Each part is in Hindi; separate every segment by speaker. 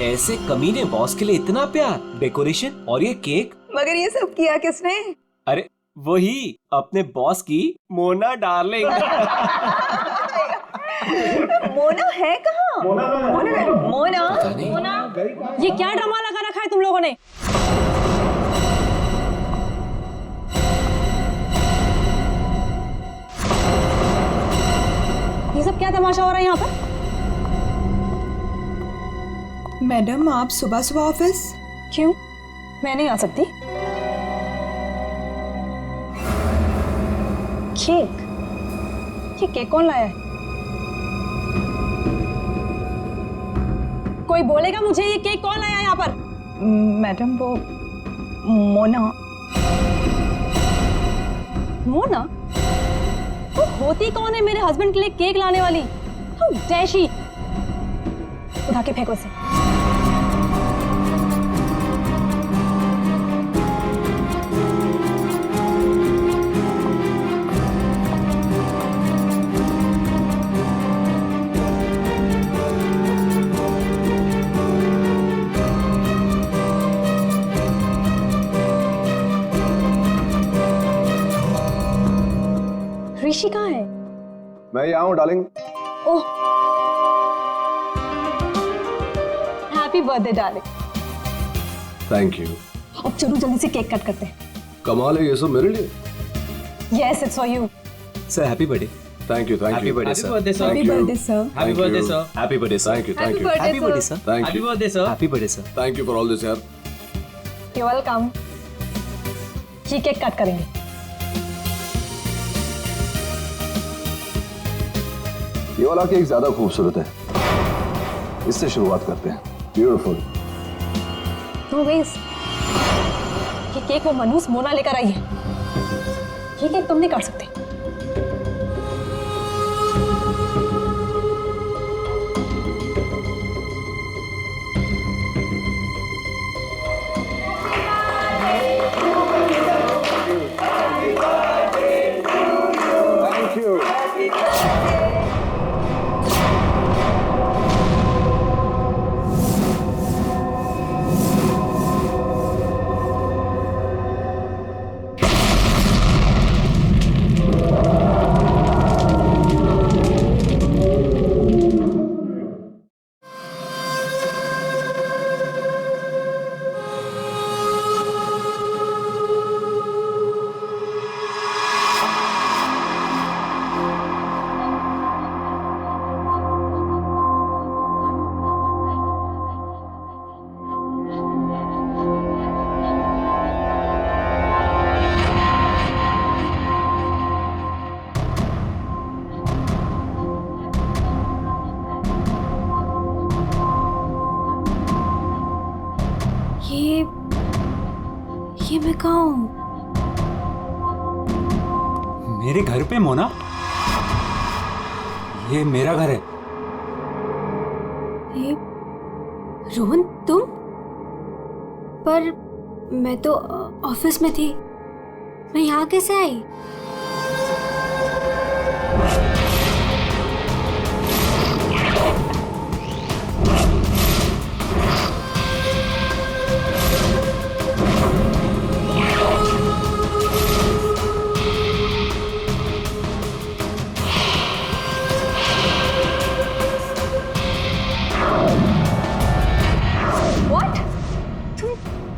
Speaker 1: ऐसे कमीने बॉस के लिए इतना प्यार, डेकोरेशन और ये केक।
Speaker 2: मगर ये सब किया किसने?
Speaker 1: अरे वही अपने बॉस की मोना डार्लिंग।
Speaker 2: मोना है कहाँ? मोना
Speaker 1: पता नहीं।
Speaker 3: ये क्या ड्रामा लगा रखा है तुम लोगों ने? ये सब क्या तमाशा हो रहा है यहाँ पर?
Speaker 2: मैडम, आप सुबह सुबह ऑफिस?
Speaker 3: क्यों? मैं नहीं आ सकती। केक? ये केक कौन लाया है? कोई बोलेगा मुझे ये केक कौन लाया है यहाँ पर?
Speaker 2: मैडम, वो मोना।
Speaker 3: मोना? वो होती कौन है मेरे हस्बैंड के लिए केक लाने वाली? How dare she? उठा के फेंको इसे। ऋषि कहाँ है?
Speaker 4: मैं यहाँ हूँ darling.
Speaker 3: Oh, happy birthday darling.
Speaker 4: Thank you.
Speaker 3: अब चलो जल्दी से केक कट करते हैं।
Speaker 4: कमाल है, ये सब मेरे लिए।
Speaker 3: Yes, it's for you.
Speaker 1: Sir happy birthday.
Speaker 4: Thank you, thank
Speaker 1: happy
Speaker 4: you.
Speaker 1: Birthday sir.
Speaker 2: Happy birthday sir.
Speaker 1: Happy birthday sir. Happy birthday sir.
Speaker 4: Thank you, thank you,
Speaker 1: happy birthday sir.
Speaker 4: Thank
Speaker 1: happy
Speaker 4: you,
Speaker 1: birthday sir. Happy birthday sir.
Speaker 4: Thank you for all this यार।
Speaker 3: You're welcome. Ji cake cut करेंगे।
Speaker 4: ये वाला केक ज्यादा खूबसूरत है, इससे शुरुआत करते हैं। ब्यूटीफुल।
Speaker 3: No ways. ये केक वो मनहूस मोना लेकर आई है। ये केक तुम नहीं काट सकते।
Speaker 4: Thank you.
Speaker 5: ये मैं कहाँ हूँ?
Speaker 1: मेरे घर पे मोना? ये मेरा घर है।
Speaker 5: ये रोहन, तुम? पर मैं तो ऑफिस में थी, मैं यहाँ कैसे आई?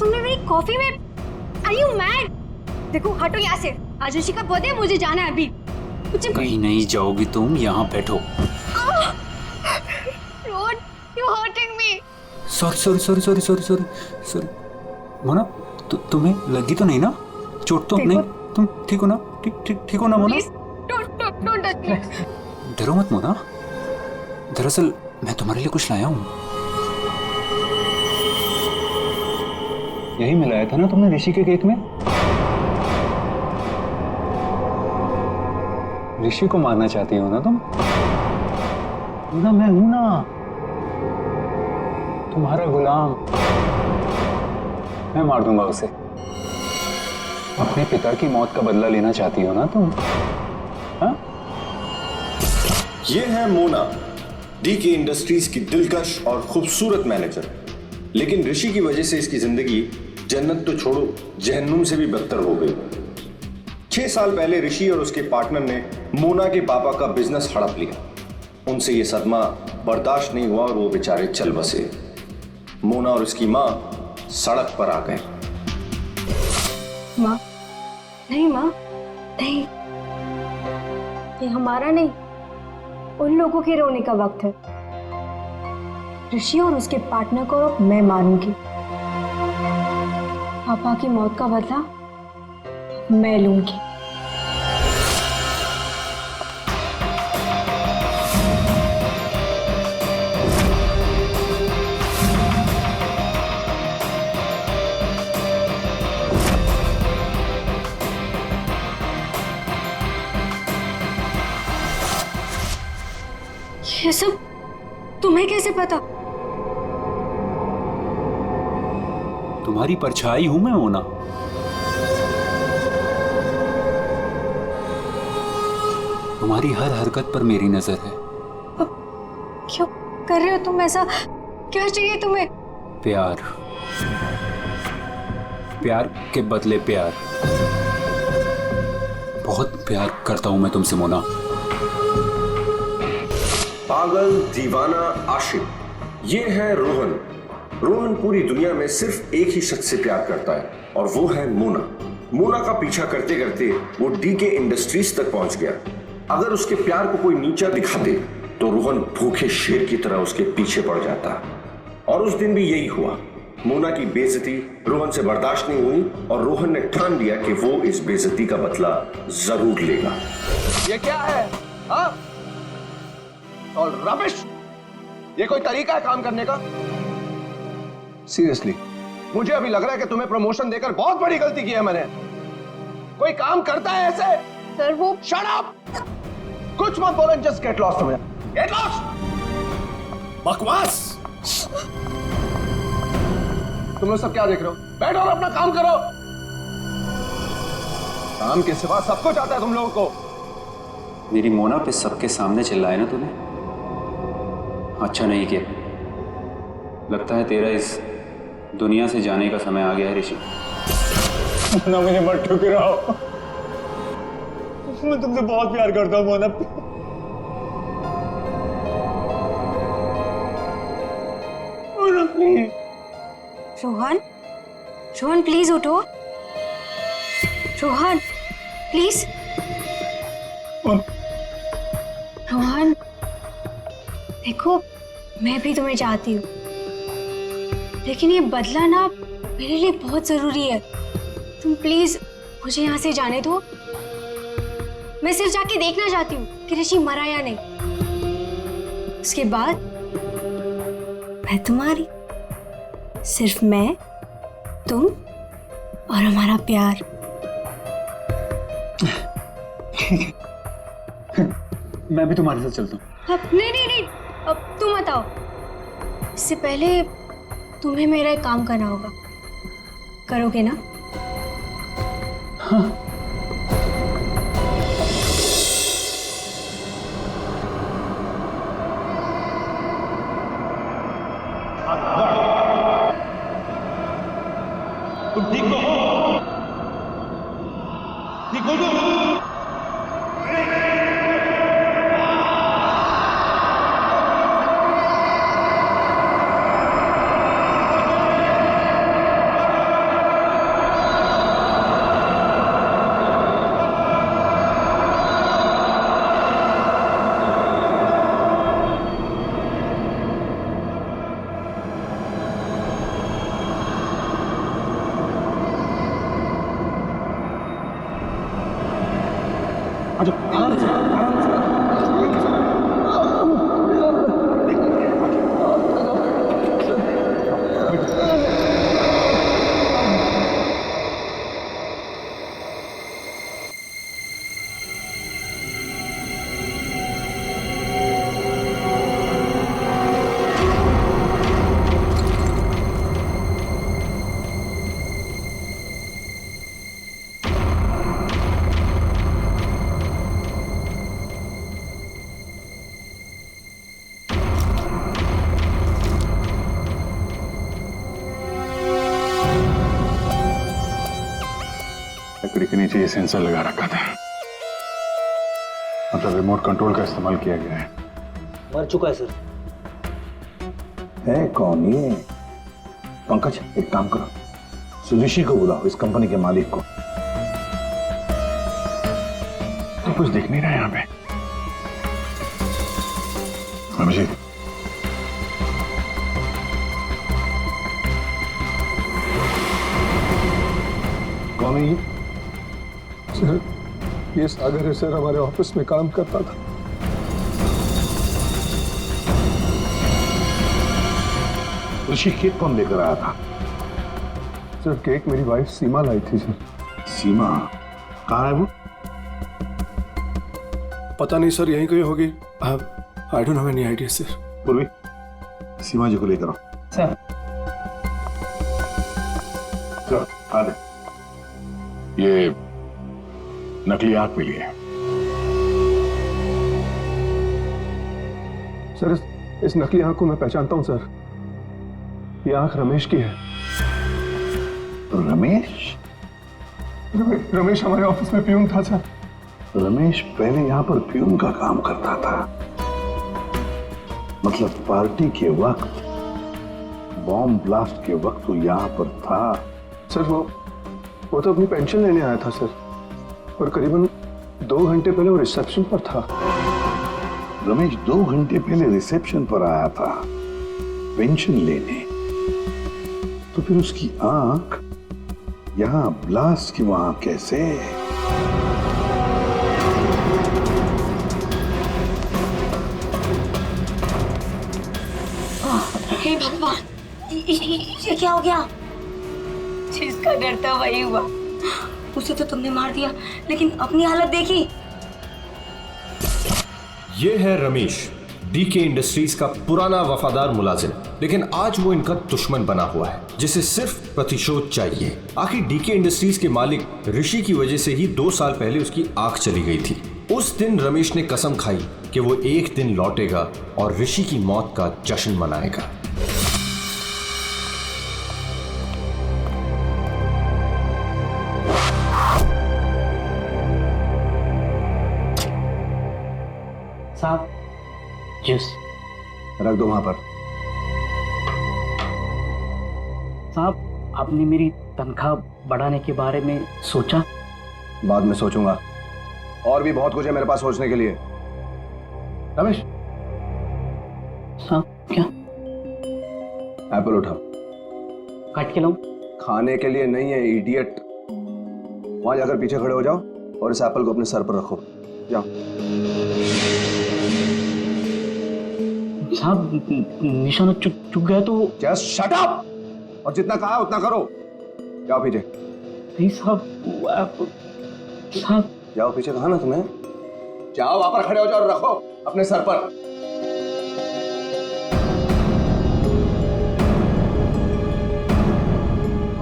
Speaker 5: तुमने मेरी कॉफी में? Are you mad? देखो, हटो यहाँ से। आज ऋषि का बर्थडे, मुझे जाना है अभी।
Speaker 1: कहीं नहीं जाओगी तुम, यहाँ बैठो।
Speaker 5: Rohan, you're hurting me.
Speaker 1: Sorry Mona, तुम्हें लगी तो नहीं ना? चोट तो नहीं? तुम ठीक हो ना? ठीक हो ना Mona?
Speaker 5: Please, don't touch me.
Speaker 1: डरो मत मोना, दरअसल मैं तुम्हारे लिए कुछ लाया हूँ। यही मिलाया था ना तुमने ऋषि के केक में? ऋषि को मारना चाहती हो ना तुम? ना मैं हूं ना, तुम्हारा गुलाम। मैं मार दूंगा उसे। अपने पिता की मौत का बदला लेना चाहती हो ना तुम? हाँ?
Speaker 6: ये है मोना, डीके इंडस्ट्रीज की दिलकश और खूबसूरत मैनेजर। लेकिन ऋषि की वजह से इसकी जिंदगी जन्नत तो छोड़ो जहन्नुम से भी बदतर हो गई। 6 साल पहले ऋषि और उसके पार्टनर ने मोना के पापा का बिजनेस हड़प लिया। उनसे ये सदमा बर्दाश्त नहीं हुआ और वो बेचारे चल बसे। मोना और उसकी माँ सड़क पर आ गए।
Speaker 5: माँ, नहीं माँ, नहीं, ये हमारा नहीं, उन लोगों के रोने का वक्त है। ऋषि और उसके पार्टनर को अब मैं मारूंगी। पापा की मौत का बदला मैं लूंगी। ये सब तुम्हें कैसे पता?
Speaker 1: तुम्हारी परछाई हूं मैं मोना। तुम्हारी हर हरकत पर मेरी नजर है।
Speaker 5: क्यों कर रहे हो तुम ऐसा? क्या चाहिए तुम्हें?
Speaker 1: प्यार, प्यार के बदले प्यार। बहुत प्यार करता हूं मैं तुमसे मोना।
Speaker 6: पागल, दीवाना, आशिक, ये है रोहन। रोहन पूरी दुनिया में सिर्फ एक ही शख्स से प्यार करता है और वो है मोना। मोना का पीछा करते करते वो डीके इंडस्ट्रीज तक पहुंच गया। अगर उसके प्यार को कोई नीचा दिखाते तो रोहन भूखे शेर की तरह उसके पीछे पड़ जाता। और उस दिन भी यही हुआ। मोना की बेइज्जती रोहन से बर्दाश्त नहीं हुई और रोहन ने ठान लिया कि वो इस बेइज्जती का बदला जरूर लेगा।
Speaker 4: ये क्या है? हाँ? और रबिश, ये कोई तरीका है काम करने का? सीरियसली मुझे अभी लग रहा है कि तुम्हें प्रमोशन देकर बहुत बड़ी गलती की है मैंने। कोई काम करता है ऐसे?
Speaker 2: सर वो
Speaker 4: शट अप! कुछ मत बोलो, just get lost. Get lost! बकवास! तुम लोग सब क्या देख रहे हो? बैठो और अपना काम करो। काम के सिवा सब कुछ आता है तुम लोगों को।
Speaker 1: मेरी मोना पे सबके सामने चिल्लाए ना तूने? अच्छा नहीं किया। लगता है तेरा इस दुनिया से जाने का समय आ गया है ऋषि।
Speaker 7: मोना, मुझे मत ठुकराओ। मैं तुमसे बहुत प्यार करता हूँ मोना। मोना प्लीज।
Speaker 5: रोहन, रोहन प्लीज उठो। रोहन प्लीज। रोहन देखो, मैं भी तुम्हें चाहती हूँ, लेकिन ये बदला ना मेरे लिए बहुत जरूरी है। तुम प्लीज मुझे यहाँ से जाने दो। मैं सिर्फ जाके देखना चाहती हूँ कि ऋषि मरा या नहीं। उसके बाद मैं तुम्हारी, सिर्फ मैं, तुम और हमारा प्यार।
Speaker 1: मैं भी तुम्हारे साथ चलता हूँ।
Speaker 5: अब नहीं, अब तुम बताओ। इससे पहले तुम्हें मेरा एक काम करना होगा। करोगे ना?
Speaker 1: हाँ।
Speaker 7: तुम ठीक तो हो? ठीक हो तुम?
Speaker 8: लकड़ी के नीचे ये सेंसर लगा रखा था, मतलब रिमोट कंट्रोल का इस्तेमाल किया गया है।
Speaker 9: मर चुका है सर।
Speaker 10: है कौन ये? पंकज, एक काम करो, सुजुशी को बुलाओ, इस कंपनी के मालिक को।
Speaker 8: तो कुछ दिख नहीं रहा यहाँ पे। अभिजीत,
Speaker 10: कौन है ये?
Speaker 4: सर, ये सागर है सर, हमारे ऑफिस में काम करता था।
Speaker 10: ऋषि केक कौन लेकर आया था?
Speaker 4: सर, केक मेरी वाइफ सीमा लाई थी सर।
Speaker 10: सीमा कहाँ है वो?
Speaker 4: पता नहीं सर, यहीं कहीं होगी। I don't have any idea sir.
Speaker 10: पूर्वी, सीमा जी को लेकर आओ।
Speaker 9: सर।
Speaker 10: चलो, आ दे।
Speaker 8: ये नकली आंख मिली है।
Speaker 4: सर, इस नकली आंख को मैं पहचानता हूं सर। ये आंख रमेश की है।
Speaker 10: रमेश?
Speaker 4: रमेश हमारे ऑफिस में प्यून था सर।
Speaker 10: रमेश पहले यहाँ पर प्यून का काम करता था, मतलब पार्टी के वक्त, बॉम्ब ब्लास्ट के वक्त वो यहाँ पर था।
Speaker 4: सर, वो तो अपनी पेंशन लेने आया था सर, और करीबन 2 घंटे पहले वो रिसेप्शन पर था।
Speaker 10: रमेश 2 घंटे पहले रिसेप्शन पर आया था पेंशन लेने, तो फिर उसकी आंख यहाँ ब्लास्ट की वहां कैसे?
Speaker 5: हे भगवान, ये क्या हो गया? जिसका डर था वही हुआ। उसे तो तुमने मार दिया, लेकिन अपनी हालत देखी।
Speaker 6: ये है रमेश, डीके इंडस्ट्रीज का पुराना वफादार मुलाजिम, लेकिन आज वो इनका दुश्मन बना हुआ है, जिसे सिर्फ प्रतिशोध चाहिए। आखिर डीके इंडस्ट्रीज के मालिक ऋषि की वजह से ही 2 साल पहले उसकी आंख चली गई थी। उस दिन रमेश ने कसम खाई कि वो एक दिन लौटेगा और ऋषि की मौत का जश्न मनाएगा।
Speaker 9: साहब, जूस
Speaker 10: रख दो वहां पर।
Speaker 9: साहब, आपने मेरी तनख्वाह बढ़ाने के बारे में सोचा?
Speaker 4: बाद में सोचूंगा, और भी बहुत कुछ है मेरे पास सोचने के लिए। रमेश,
Speaker 9: साहब क्या?
Speaker 4: एप्पल उठाओ।
Speaker 9: काट के लाऊं?
Speaker 4: खाने के लिए नहीं है इडियट। वहां जाकर पीछे खड़े हो जाओ और इस एप्पल को अपने सर पर रखो। जाओ।
Speaker 9: साहब, निशाना चुक गया तो?
Speaker 4: जस्ट शट अप, और जितना कहा उतना करो। जाओ पीछे।
Speaker 9: नहीं साहब, साहब
Speaker 4: जाओ पीछे, कहा ना तुम्हें? जाओ, वहां पर खड़े हो जाओ और रखो अपने सर पर।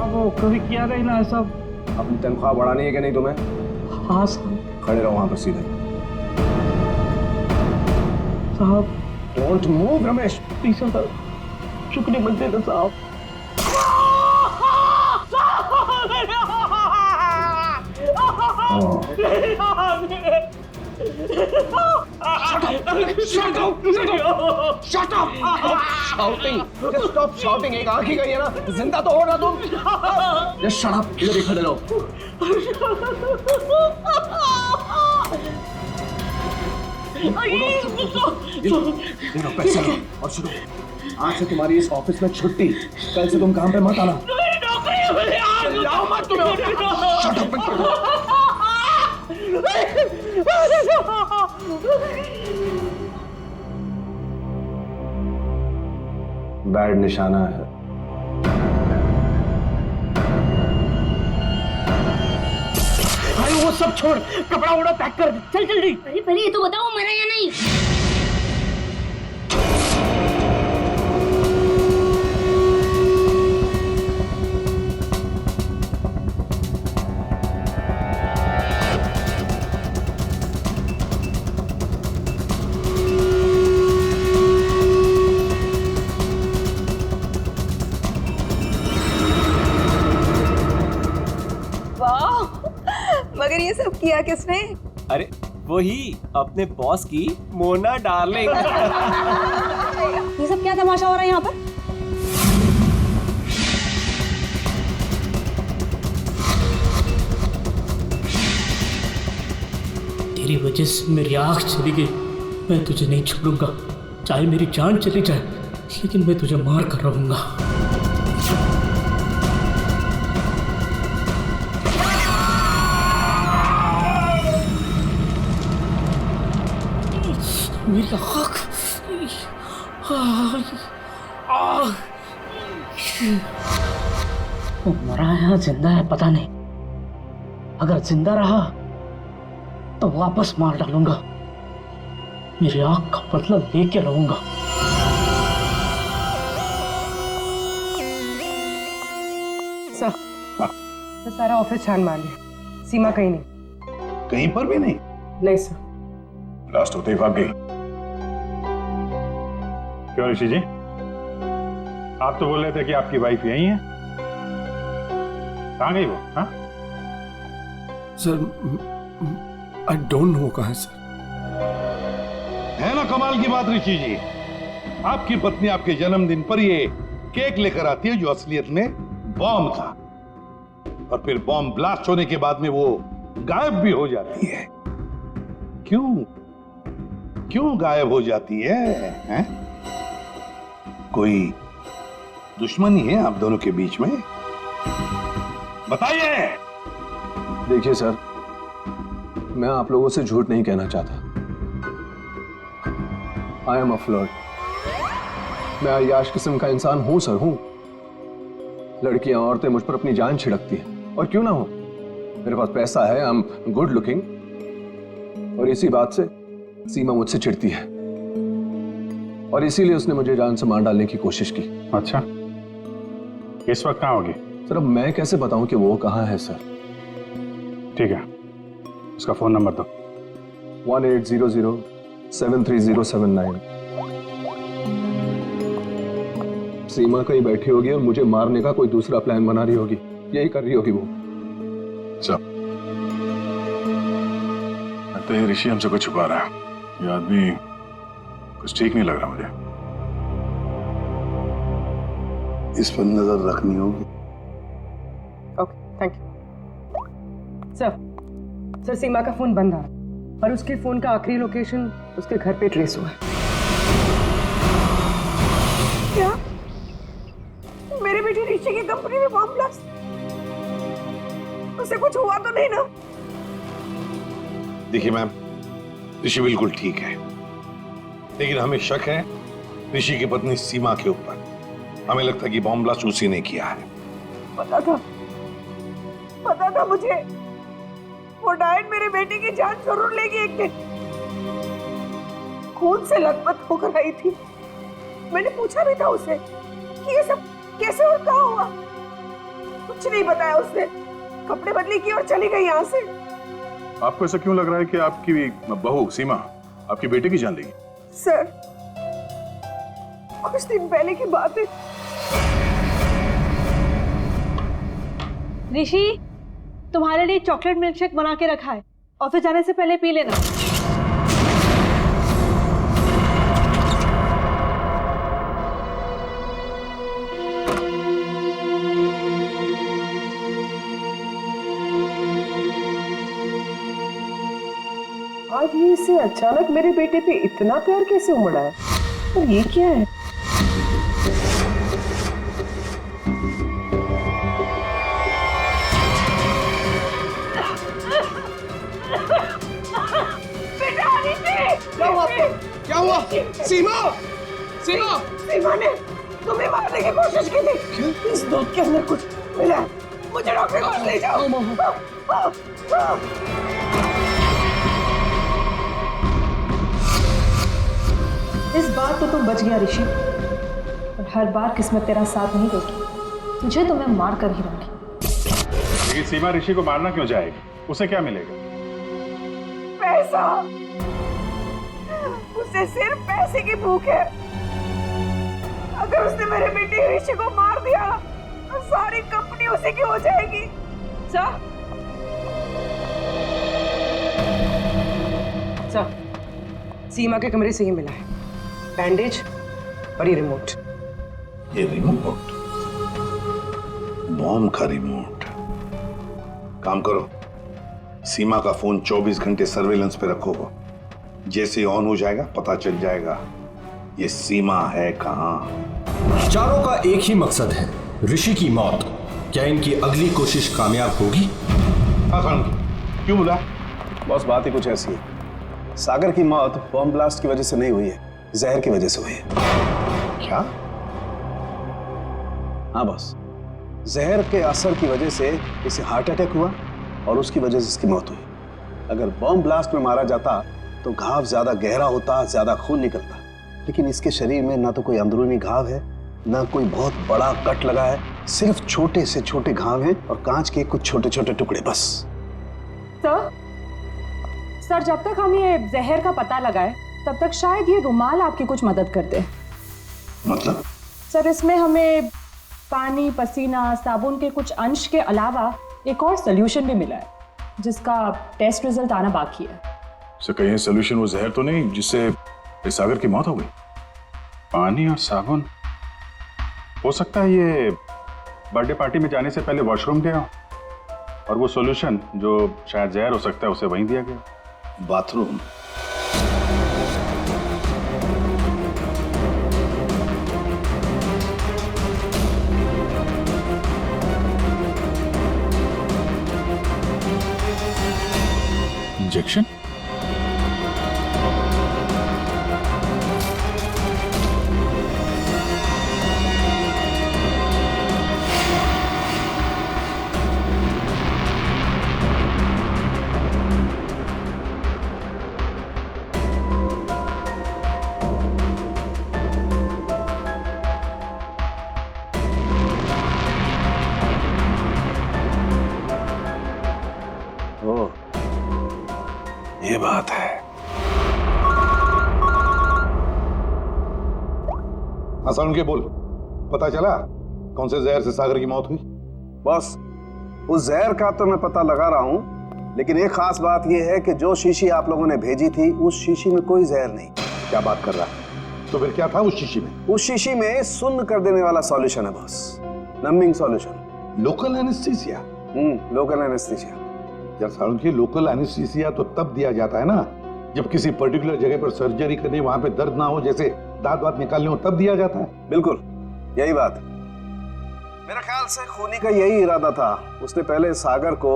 Speaker 9: अब वो कभी किया नहीं ना साहब।
Speaker 4: अपनी तनख्वाह बढ़ानी है कि नहीं तुम्हें?
Speaker 9: हाँ साहब।
Speaker 4: खड़े रहो वहां पर सीधे।
Speaker 9: साहब,
Speaker 4: डोंट मूव रमेश।
Speaker 9: प्लीज साहब, चुकने मत देना साहब।
Speaker 4: Shut up! Shouting! Just stop shouting. एक आंख ही गई है ना, जिंदा तो हो ना तुम? Just shut up. इधर ही खड़े रहो। पैसे लो और सुनो, आज से तुम्हारी इस ऑफिस में छुट्टी। कल से तुम काम पे मत आना। जाओ मत तुम। Shut up! बैड निशाना है।
Speaker 9: भाई वो सब छोड़, कपड़ा वपड़ा पैक कर, चल जल्दी।
Speaker 5: पहले ये तो बताओ मरा या नहीं?
Speaker 2: फिर ये सब किया किसने?
Speaker 11: अरे वही अपने बॉस की मोना डार्लिंग।
Speaker 3: ये सब क्या तमाशा हो रहा है यहाँ पर?
Speaker 9: तेरी वजह से मेरी आँख चली गई। मैं तुझे नहीं छोड़ूंगा, चाहे मेरी जान चली जाए, लेकिन मैं तुझे मार कर रहूंगा। मेरी आँख, वो मरा है या जिंदा है पता नहीं। अगर जिंदा रहा तो वापस मार डालूंगा। मेरी आंख का बदला लेके रहूंगा।
Speaker 12: सर, तो सारा ऑफिस छान मार लिया, सीमा कहीं नहीं।
Speaker 10: कहीं पर भी नहीं?
Speaker 12: नहीं सर।
Speaker 8: लास्ट होते ही भाग गई। क्यों ऋषि जी, आप तो बोल रहे थे कि आपकी वाइफ यही है, कहाँ गई वो? हाँ
Speaker 4: सर आई डोंट नो कहाँ है सर।
Speaker 10: है ना कमाल की बात ऋषि जी, आपकी पत्नी आपके जन्मदिन पर ये केक लेकर आती है जो असलियत में बॉम्ब था, और फिर बॉम्ब ब्लास्ट होने के बाद में वो गायब भी हो जाती है। क्यों क्यों गायब हो जाती है? कोई दुश्मनी है आप दोनों के बीच में? बताइए।
Speaker 4: देखिए सर, मैं आप लोगों से झूठ नहीं कहना चाहता। I am a flirt. मैं अय्याश किस्म का इंसान हूं सर, हूं। लड़कियां औरतें मुझ पर अपनी जान छिड़कती हैं, और क्यों ना हो। मेरे पास पैसा है, आई एम गुड लुकिंग, और इसी बात से सीमा मुझसे चिढ़ती है, और इसीलिए उसने मुझे जान से मार डालने की कोशिश की।
Speaker 8: अच्छा, इस वक्त कहाँ होगी?
Speaker 4: सर अब मैं कैसे बताऊं कि वो कहाँ है सर?
Speaker 8: ठीक है, उसका फोन नंबर दो।
Speaker 4: 1800-73079। सीमा कहीं बैठी होगी और मुझे मारने का कोई दूसरा प्लान बना रही होगी, यही कर रही होगी वो।
Speaker 8: सब लगता है ऋषि हमसे कुछ छुपा रहा है। ये आदमी कुछ ठीक नहीं लग रहा मुझे।
Speaker 10: इस पर नजर रखनी होगी।
Speaker 12: Okay, thank you. सर, सीमा का फोन बंद आ रहा है, और उसके फोन का आखिरी लोकेशन उसके घर पे ट्रेस हुआ है।
Speaker 2: क्या? मेरे बेटी ऋषि की कंपनी में बॉम्ब ब्लास्ट? उसे कुछ हुआ तो नहीं ना?
Speaker 10: देखिए मैम, ऋषि बिल्कुल ठीक है, लेकिन हमें शक है ऋषि की पत्नी सीमा के ऊपर। हमें लगता है कि बॉम्ब ब्लास्ट उसी ने किया है।
Speaker 2: पता था मुझे। वो डायन मेरे बेटे की जान जरूर लेगी एक दिन। खून से लथपथ होकर आई थी। मैंने पूछा भी था उसे कि ये सब कैसे और कहाँ हुआ। कुछ नहीं बताया उसने। कपड़े बदली की और चली गई यहाँ से।
Speaker 8: आपको ऐसा क्यों लग रहा है कि आपकी बहू सीमा आपकी बेटे की जान लेगी?
Speaker 2: सर, कुछ दिन पहले की बात है।
Speaker 3: ऋषि, तुम्हारे लिए चॉकलेट मिल्कशेक बना के रखा है, ऑफिस जाने से पहले पी लेना।
Speaker 12: आज ये इससे अचानक मेरे बेटे पे इतना प्यार कैसे उमड़ा है? और ये क्या है?
Speaker 4: क्या हुआ? सीमा! सीमा!
Speaker 2: सीमा ने तुम्हें मारने की कोशिश की थी। इस दूध के अंदर कुछ मिला है। मुझे डॉक्टर के पास ले जाओ।
Speaker 12: इस बार तो तुम बच गया ऋषि, और हर बार किस्मत तेरा साथ नहीं देगी। तुझे तो मैं मार कर ही रहूंगी।
Speaker 8: लेकिन सीमा ऋषि को मारना क्यों जाएगी? उसे क्या मिलेगा?
Speaker 2: पैसा। उसे सिर्फ पैसे की भूख है। अगर उसने मेरे बेटे ऋषि को मार दिया तो सारी कंपनी उसी की हो जाएगी। सर,
Speaker 12: सर, सीमा के कमरे से ही मिला है बैंडेज और ये रिमोट।
Speaker 10: ये रिमोट? बॉम्ब का रिमोट? काम करो, सीमा का फोन 24 घंटे सर्वेलेंस पे रखो। जैसे ऑन हो जाएगा पता चल जाएगा ये सीमा है कहां।
Speaker 6: चारों का एक ही मकसद है, ऋषि की मौत। क्या इनकी अगली कोशिश कामयाब होगी?
Speaker 10: क्यों बोला?
Speaker 4: बॉस, बात ही कुछ ऐसी है। सागर की मौत बॉम्ब ब्लास्ट की वजह से नहीं हुई है, जहर की वजह से हुई है।
Speaker 10: क्या?
Speaker 4: हाँ बॉस, जहर के असर की वजह से इसे हार्ट अटैक हुआ और उसकी वजह से इसकी मौत हुई। अगर बॉम्ब ब्लास्ट में मारा जाता तो घाव ज्यादा गहरा होता, ज्यादा खून निकलता, लेकिन इसके शरीर में ना तो कोई अंदरूनी घाव है, ना कोई बहुत बड़ा कट लगा है, सिर्फ छोटे से छोटे घाव हैं और कांच के कुछ छोटे छोटे टुकड़े बस।
Speaker 12: सर, जब तक हम ये जहर का पता लगाए तब तक शायद ये रुमाल आपकी कुछ मदद कर दे।
Speaker 10: मतलब?
Speaker 12: सर, इसमें हमें पानी, पसीना, साबुन के कुछ अंश के अलावा एक और सोल्यूशन भी मिला है जिसका टेस्ट रिजल्ट आना बाकी है।
Speaker 8: सर, कहीं सोल्यूशन वो जहर तो नहीं जिससे इस सागर की मौत हो गई?
Speaker 1: पानी और साबुन? हो सकता है ये बर्थडे पार्टी में जाने से पहले वॉशरूम गया और वो सॉल्यूशन जो शायद जहर हो सकता है उसे वहीं दिया गया।
Speaker 10: बाथरूम?
Speaker 8: इंजेक्शन?
Speaker 10: ये बात है। आसान के बोल, पता चला कौन से जहर से सागर की मौत हुई?
Speaker 4: बस, उस जहर का तो मैं पता लगा रहा हूं, लेकिन एक खास बात यह है कि जो शीशी आप लोगों ने भेजी थी उस शीशी में कोई जहर नहीं।
Speaker 10: क्या बात कर रहा है? तो फिर क्या था उस शीशी में?
Speaker 4: उस शीशी में सुन्न कर देने वाला सॉल्यूशन है boss, numbing solution.
Speaker 10: Local anaesthesia?
Speaker 4: Local anaesthesia.
Speaker 10: यार सारुण की, लोकल एनेस्थीसिया तो तब दिया जाता है ना जब किसी पर्टिकुलर जगह पर सर्जरी करनी, वहां पे दर्द ना हो, जैसे दांत वात निकालने हो, तब दिया जाता है।
Speaker 4: बिल्कुल यही बात। मेरा ख्याल से खूनी का यही इरादा था। उसने पहले सागर को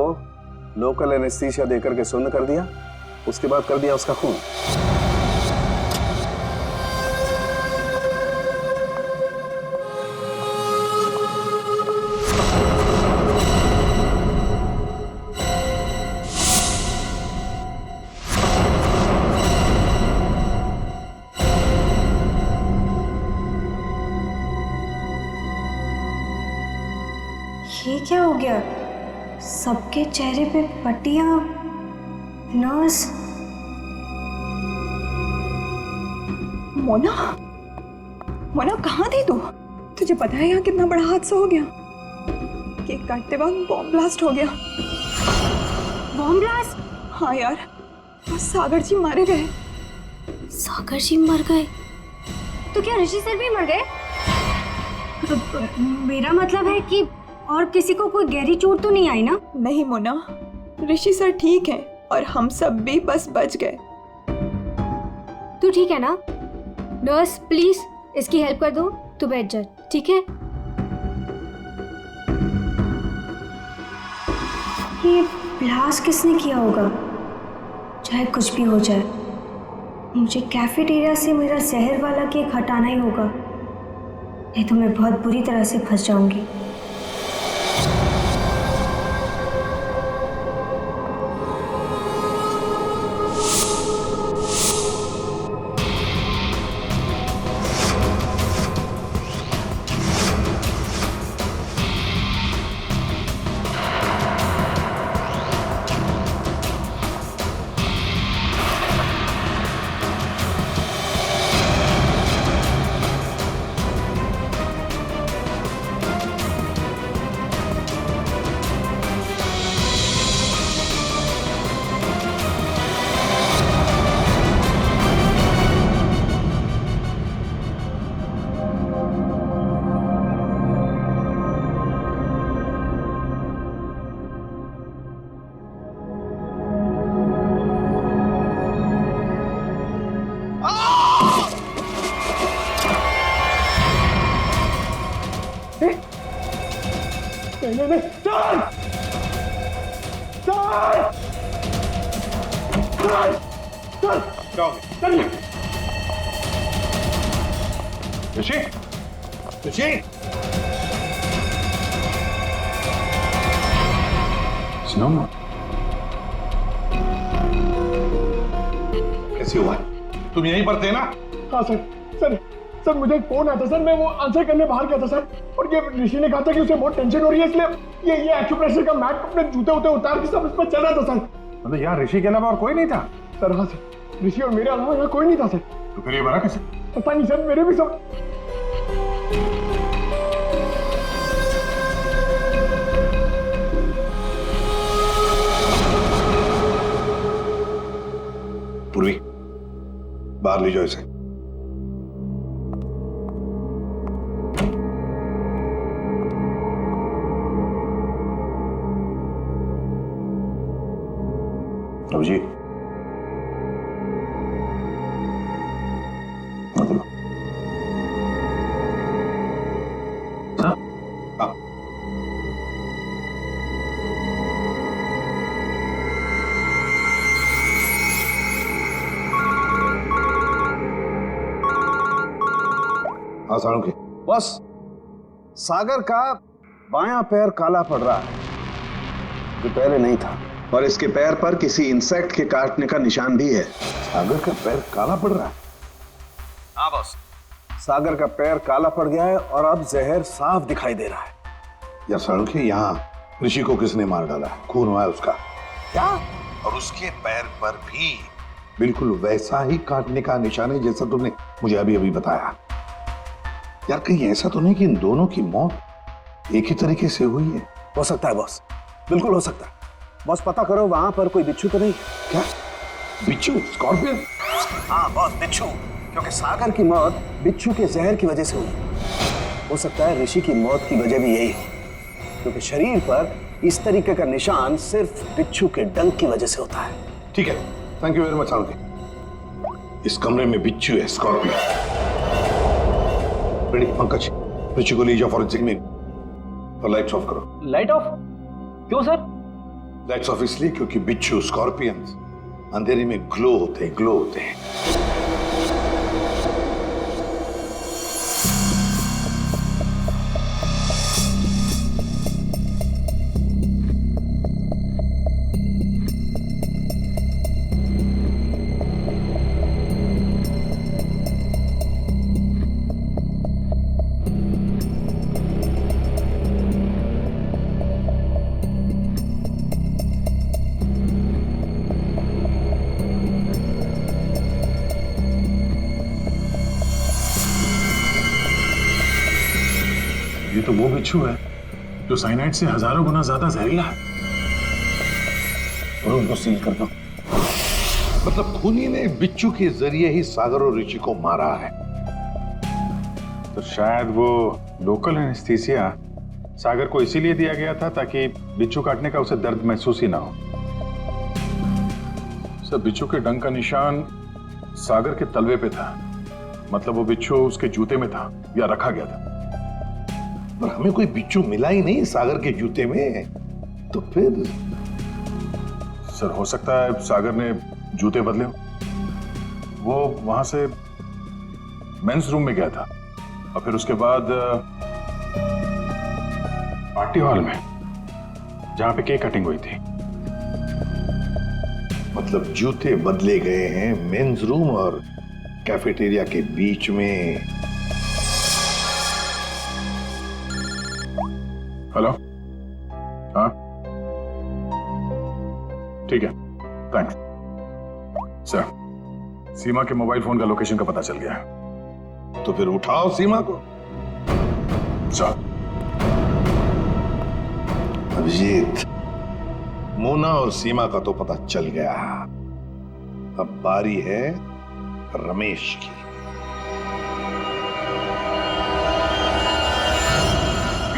Speaker 4: लोकल एनेस्थीसिया देकर के सुन्न कर दिया, उसके बाद कर दिया उसका खून।
Speaker 5: ये क्या हो गया? सबके चेहरे पे पट्टियां, नर्स।
Speaker 2: मोना, मोना कहाँ थी तू? तुझे पता है यहाँ कितना बड़ा हादसा हो गया? केक काटते वक्त बॉम्ब ब्लास्ट हो गया।
Speaker 5: Bomb blast?
Speaker 2: हाँ यार, और सागर जी मारे गए।
Speaker 5: सागर जी मर गए? तो क्या ऋषि सर भी मर गए? मेरा मतलब है कि और किसी को कोई गहरी चोट तो नहीं आई ना?
Speaker 2: नहीं मोना, ऋषि सर ठीक है और हम सब भी बस बच गए।
Speaker 5: तू ठीक है ना? नर्स प्लीज इसकी हेल्प कर दो, तू बैठ जा, ठीक है? ये ब्लास्ट किसने किया होगा? चाहे कुछ भी हो जाए, मुझे कैफेटेरिया से मेरा जहर वाला केक हटाना ही होगा, नहीं तो मैं बहुत बुरी तरह से फंस जाऊंगी।
Speaker 7: नहीं नहीं चल चल चल चल
Speaker 1: जाओ
Speaker 7: चलिए
Speaker 1: ऋषि
Speaker 7: ऋषि
Speaker 1: सुनो
Speaker 10: कैसे हुआ? तुम यहीं पर थे ना?
Speaker 7: हाँ सर सर सर मुझे एक फोन आया था सर, मैं वो आंसर करने बाहर गया था सर, और ये ऋषि ने कहा था कि उसे बहुत टेंशन हो रही है, इसलिए ये एक्यूप्रेशर का मैट अपने जूते उते उतार के सब इस पर चल रहा था सर।
Speaker 1: मतलब यहाँ ऋषि के अलावा और कोई नहीं था?
Speaker 7: सर हाँ सर, ऋषि और मेरे अलावा यहाँ कोई नहीं था सर।
Speaker 1: तो फिर ये बना कैसे?
Speaker 7: पता नहीं सर, मेरे भी सब
Speaker 10: पूर्वी, बाहर ले जाओ इसे। अभिजीत, हाँ साळुंखे।
Speaker 4: बस सागर का बायां पैर काला पड़ रहा है, जो पहले नहीं था, और इसके पैर पर किसी इंसेक्ट के काटने का निशान भी है।
Speaker 10: सागर का पैर काला पड़ रहा है?
Speaker 4: हाँ बॉस, सागर का पैर काला पड़ गया है और अब जहर साफ दिखाई दे रहा है।
Speaker 10: या साळुंखे, यहाँ ऋषि को किसने मार डाला? खून हुआ है उसका।
Speaker 4: क्या?
Speaker 10: और उसके पैर पर भी बिल्कुल वैसा ही काटने का निशान है जैसा तुमने मुझे अभी अभी बताया। यार कहीं ऐसा तो नहीं कि इन दोनों की मौत एक ही तरीके से हुई है?
Speaker 4: हो सकता है बॉस, बिल्कुल हो सकता है। बॉस पता करो वहां पर कोई बिच्छू तो नहीं?
Speaker 10: क्या बिच्छू? स्कॉर्पियन?
Speaker 4: हाँ बॉस, बिच्छू, क्योंकि सागर की मौत बिच्छू के जहर की वजह से हुई। हो सकता है ऋषि की मौत की वजह भी यही हो, क्योंकि शरीर पर इस तरीके का निशान सिर्फ बिच्छू के डंक की वजह से होता है।
Speaker 10: ठीक है, thank you very much Salunkhe. इस कमरे में बिच्छू है, स्कॉर्पियन। रेडी पंकज, ऋषि को ले जाओ फॉरेंसिक में और लाइट्स ऑफ करो।
Speaker 9: Light of? क्यों सर?
Speaker 10: लाइट्स ऑफ इसलिए क्योंकि बिच्छू, स्कॉर्पियंस अंधेरे में ग्लो होते हैं।
Speaker 8: ये तो वो बिच्छू है जो साइनाइड से हजारों गुना ज्यादा जहरीला है।
Speaker 10: और उनको सील कर दो। मतलब खूनी ने बिच्छू के जरिए ही सागर और ऋषि को मारा है।
Speaker 1: तो शायद वो लोकल एनेस्थीसिया सागर को इसीलिए दिया गया था ताकि बिच्छू काटने का उसे दर्द महसूस ही ना हो।
Speaker 8: सर, बिच्छू के डंक का निशान सागर के तलवे पे था, मतलब वो बिच्छू उसके जूते में था या रखा गया था।
Speaker 10: पर हमें कोई बिच्छू मिला ही नहीं सागर के जूते में, तो फिर?
Speaker 8: सर, हो सकता है सागर ने जूते बदले हो। वो वहां से मेंस रूम में गया था और फिर उसके बाद
Speaker 1: पार्टी हॉल में जहां पे केक कटिंग हुई थी।
Speaker 10: मतलब जूते बदले गए हैं मेंस रूम और कैफेटेरिया के बीच में।
Speaker 8: हेलो, हाँ ठीक है, थैंक्स सर। सीमा के मोबाइल फोन का लोकेशन का पता चल गया है।
Speaker 10: तो फिर उठाओ सीमा को।
Speaker 8: सर,
Speaker 10: अभिजीत, मोना और सीमा का तो पता चल गया, अब बारी है रमेश की।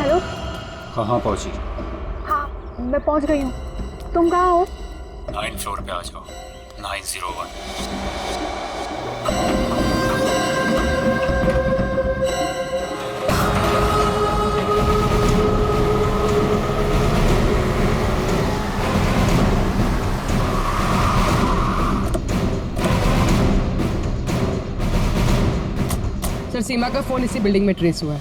Speaker 5: हेलो।
Speaker 11: कहाँ पहुंची?
Speaker 5: हाँ, मैं पहुंच गई हूँ। तुम कहाँ हो?
Speaker 11: 9 फ्लोर पे आ जाओ। 901।
Speaker 12: सीमा का फोन इसी बिल्डिंग में ट्रेस हुआ है।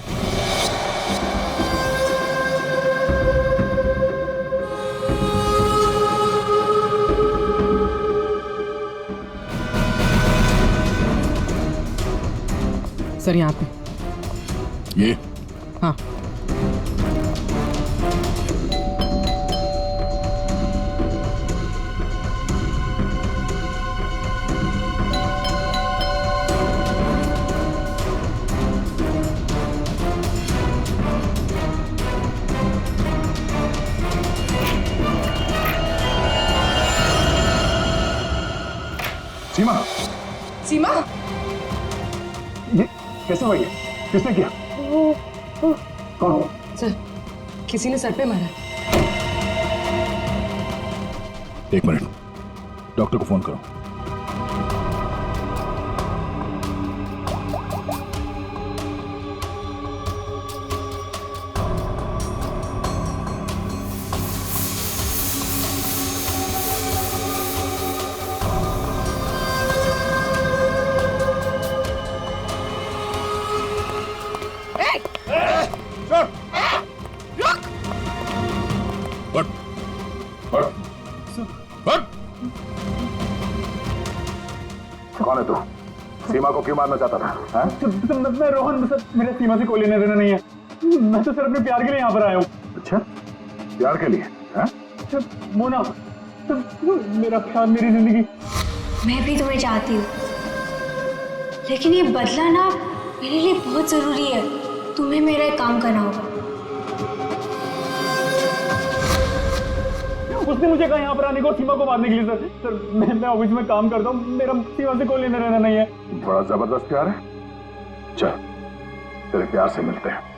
Speaker 12: सर यहाँ पे।
Speaker 8: ये
Speaker 12: हाँ।
Speaker 8: सीमा,
Speaker 12: सीमा,
Speaker 7: ये कैसे हुआ? ये किसने किया? कौन?
Speaker 12: सर किसी ने सर पे मारा।
Speaker 8: एक मिनट, डॉक्टर को फोन करो। कौन है तू? सीमा को क्यों मारना चाहता था? हाँ?
Speaker 7: मैं रोहन, मेरे सीमा से कोई लेना देना नहीं है। मैं तो सिर्फ अपने प्यार के लिए यहाँ पर आया हूँ।
Speaker 8: अच्छा, प्यार के लिए? हाँ?
Speaker 7: मोना, मेरा प्यार, मेरी जिंदगी।
Speaker 5: मैं भी तुम्हें चाहती हूँ, लेकिन ये बदला ना मेरे लिए बहुत जरूरी है। तुम्हें मेरा एक काम करना होगा।
Speaker 7: उसने मुझे कहा यहाँ पर आने को, सीमा को मारने के लिए। सर मैं ऑफिस में काम करता हूँ, मेरा सीमा से कोई लेना देना नहीं है।
Speaker 8: बड़ा जबरदस्त प्यार है। चल, तेरे प्यार से मिलते हैं।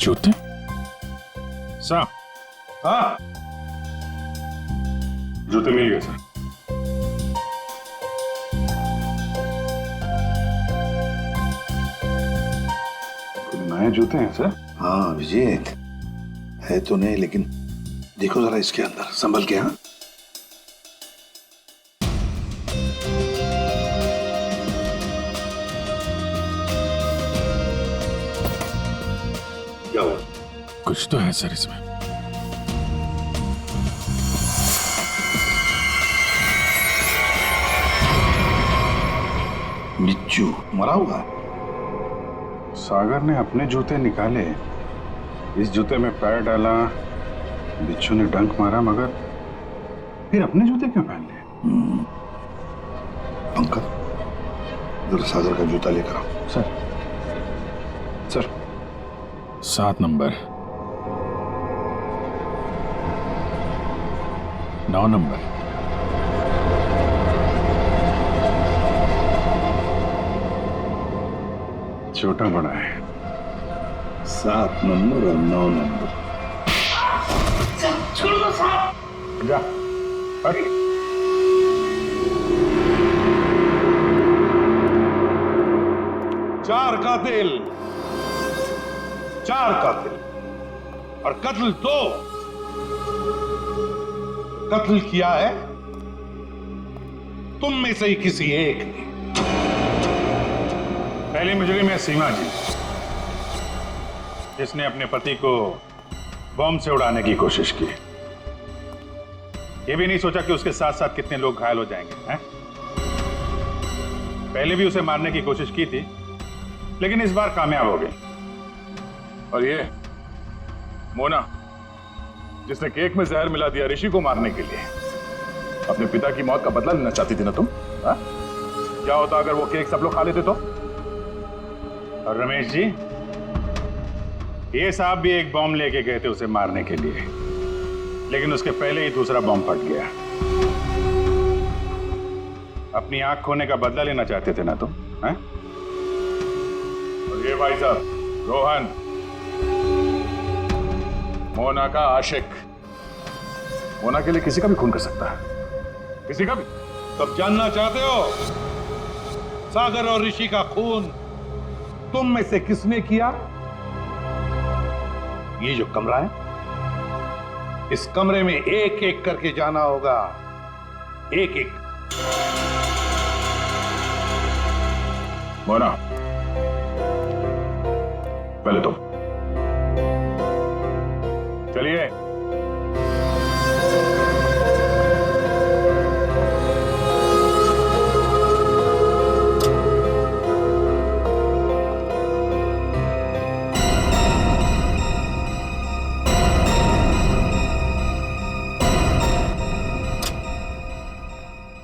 Speaker 8: जूते?
Speaker 1: सर, हाँ, जूते मिल गए सर।
Speaker 10: नए जूते हैं सर? हाँ विजेत, है तो नहीं, लेकिन देखो जरा इसके अंदर, संभल के। हाँ, क्या हुआ?
Speaker 8: कुछ तो है सर इसमें।
Speaker 10: बिच्छू मरा हुआ?
Speaker 1: सागर ने अपने जूते निकाले, इस जूते में पैर डाला, बिच्छू ने डंक मारा, मगर फिर अपने जूते क्यों पहन लिए?
Speaker 10: अंकल, जरा सागर का जूता लेकर आओ।
Speaker 8: सर, सर 7 नंबर, 9 नंबर,
Speaker 1: छोटा बड़ा है।
Speaker 10: 7 नंबर और 9 नंबर।
Speaker 8: जा, हट।
Speaker 10: चार कातिल और कत्ल 2। कत्ल किया है तुम में से ही किसी एक ने।
Speaker 1: पहली मुजरिम है सीमा जी, जिसने अपने पति को बम से उड़ाने की कोशिश की। ये भी नहीं सोचा कि उसके साथ साथ कितने लोग घायल हो जाएंगे, हैं? पहले भी उसे मारने की कोशिश की थी, लेकिन इस बार कामयाब हो गई।
Speaker 8: और ये मोना, जिसने केक में जहर मिला दिया ऋषि को मारने के लिए, अपने पिता की मौत का बदला लेना चाहती थी ना तुम? हा? क्या होता अगर वो केक सब लोग खा लेते तो?
Speaker 1: और रमेश जी, ये साहब भी एक बॉम्ब लेके गए थे उसे मारने के लिए, लेकिन उसके पहले ही दूसरा बॉम्ब फट गया। अपनी आंख खोने का बदला लेना चाहते थे ना तुम, हैं?
Speaker 8: और ये भाई साहब रोहन, मोना का आशिक। मोना के लिए किसी का भी खून कर सकता है, किसी का भी।
Speaker 13: तब जानना चाहते हो सागर और ऋषि का खून तुम में से किसने किया? ये जो कमरा है, इस कमरे में एक एक करके जाना होगा, एक एक।
Speaker 8: मोना, पहले तुम चलिए।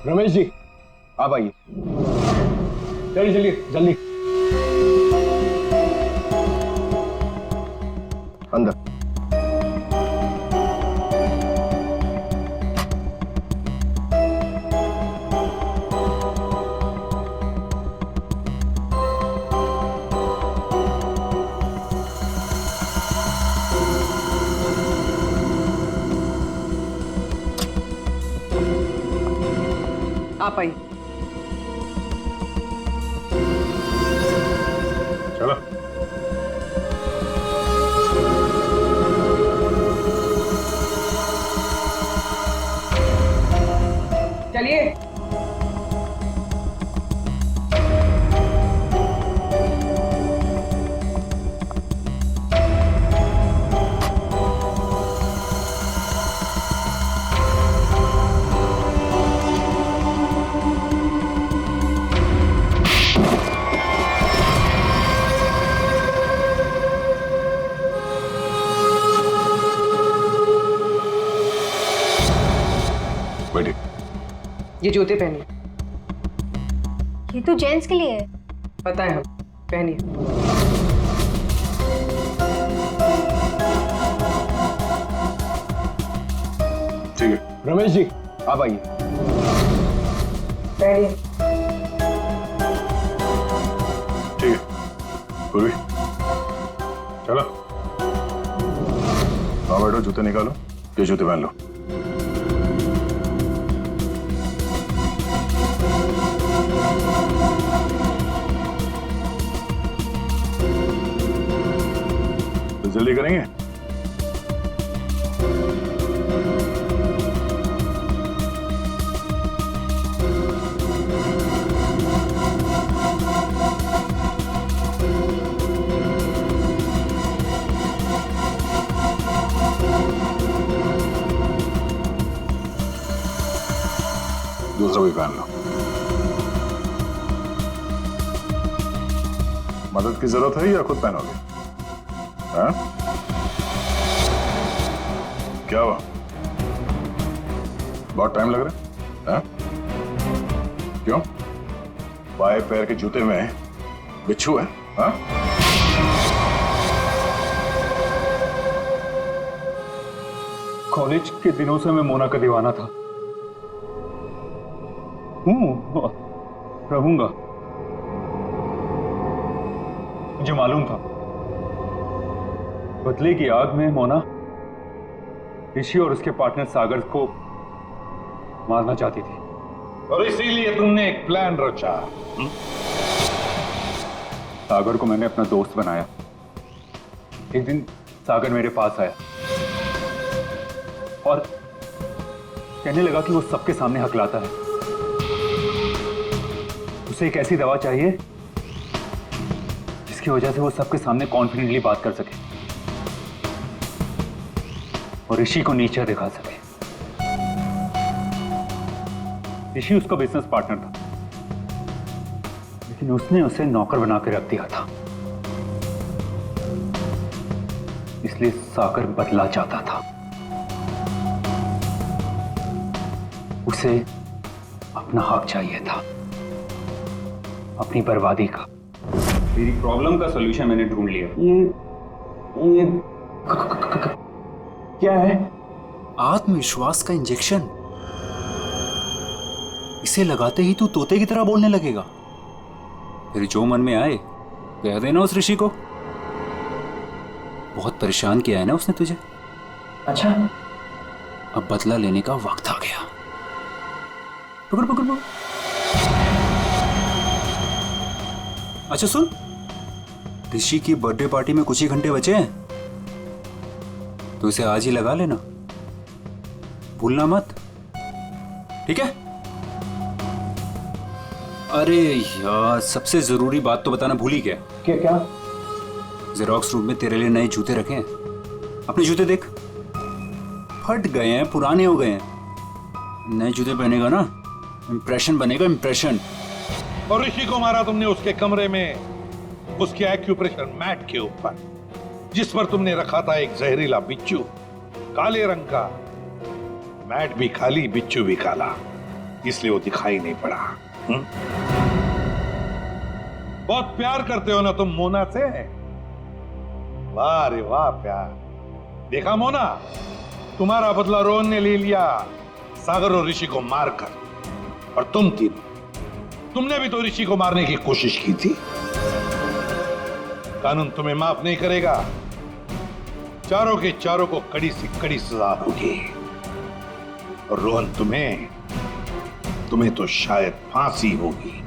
Speaker 4: रमेश जी, आप आइए। चलिए चलिए जल्दी अंदर।
Speaker 12: आप आइए।
Speaker 8: चलो।
Speaker 12: चलिए।
Speaker 8: बैठिए।
Speaker 12: ये जूते पहनिए।
Speaker 5: ये तो जेंट्स के लिए है।
Speaker 12: पता है, हम पहनिए।
Speaker 8: ठीक है।
Speaker 4: रमेश जी, आप आइए।
Speaker 12: पहनिए।
Speaker 8: ठीक है। पूर्वी, चलो। आओ बैठो, जूते निकालो। ये जूते पहन लो। तो जल्दी करेंगे। दूसरा भी पहन लो। मदद की जरूरत है या खुद पहनोगे? हाँ? क्या हुआ? बहुत टाइम लग रहा है? हाँ? क्यों? बाएं पैर के जूते में बिच्छू है? हाँ?
Speaker 1: कॉलेज के दिनों से मैं मोना का दीवाना था। रहूंगा। मुझे मालूम था बदले की आग में मोना ऋषि और उसके पार्टनर सागर को मारना चाहती थी,
Speaker 13: और इसीलिए तुमने एक प्लान रचा।
Speaker 1: सागर को मैंने अपना दोस्त बनाया। एक दिन सागर मेरे पास आया और कहने लगा कि वो सबके सामने हकलाता है। उसे एक ऐसी दवा चाहिए जिसकी वजह से वो सबके सामने कॉन्फिडेंटली बात कर सके और ऋषि को नीचा दिखा सके। ऋषि उसका बिजनेस पार्टनर था, लेकिन उसने उसे नौकर बना के रख दिया था, इसलिए सागर बदला चाहता था। उसे अपना हक चाहिए था, अपनी बर्बादी का। मेरी प्रॉब्लम का सॉल्यूशन मैंने ढूंढ लिया। ये क्या है?
Speaker 14: आत्मविश्वास का इंजेक्शन। इसे लगाते ही तू तोते की तरह बोलने लगेगा। फिर जो मन में आए कह देना उस ऋषि को। बहुत परेशान किया है ना उसने तुझे।
Speaker 9: अच्छा,
Speaker 14: अब बदला लेने का वक्त आ गया। पकड़ पकड़ पकड़। अच्छा सुन, ऋषि की बर्थडे पार्टी में कुछ ही घंटे बचे हैं, तो इसे आज ही लगा लेना, भूलना मत, ठीक है? अरे यार, सबसे जरूरी बात तो बताना भूल ही गया।
Speaker 9: क्या क्या?
Speaker 14: जेरोक्स रूम में तेरे लिए नए जूते रखे हैं। अपने जूते देख, फट गए हैं, पुराने हो गए हैं। नए जूते पहनेगा ना, इंप्रेशन बनेगा, इंप्रेशन।
Speaker 13: और ऋषि को मारा तुमने उसके कमरे में, उसके एक्यूप्रेशर मैट के ऊपर, जिस पर तुमने रखा था एक जहरीला बिच्छू, काले रंग का। मैट भी खाली, बिच्छू भी काला, इसलिए वो दिखाई नहीं पड़ा। बहुत प्यार करते हो ना तुम मोना से? वाह रे वाह प्यार। देखा मोना, तुम्हारा बदला रोहन ने ले लिया सागर और ऋषि को मारकर। और तुम तीनों, तुमने भी तो ऋषि को मारने की कोशिश की थी। कानून तुम्हें माफ नहीं करेगा, चारों के चारों को कड़ी से कड़ी सजा होगी। और रोहन, तुम्हें तो शायद फांसी होगी।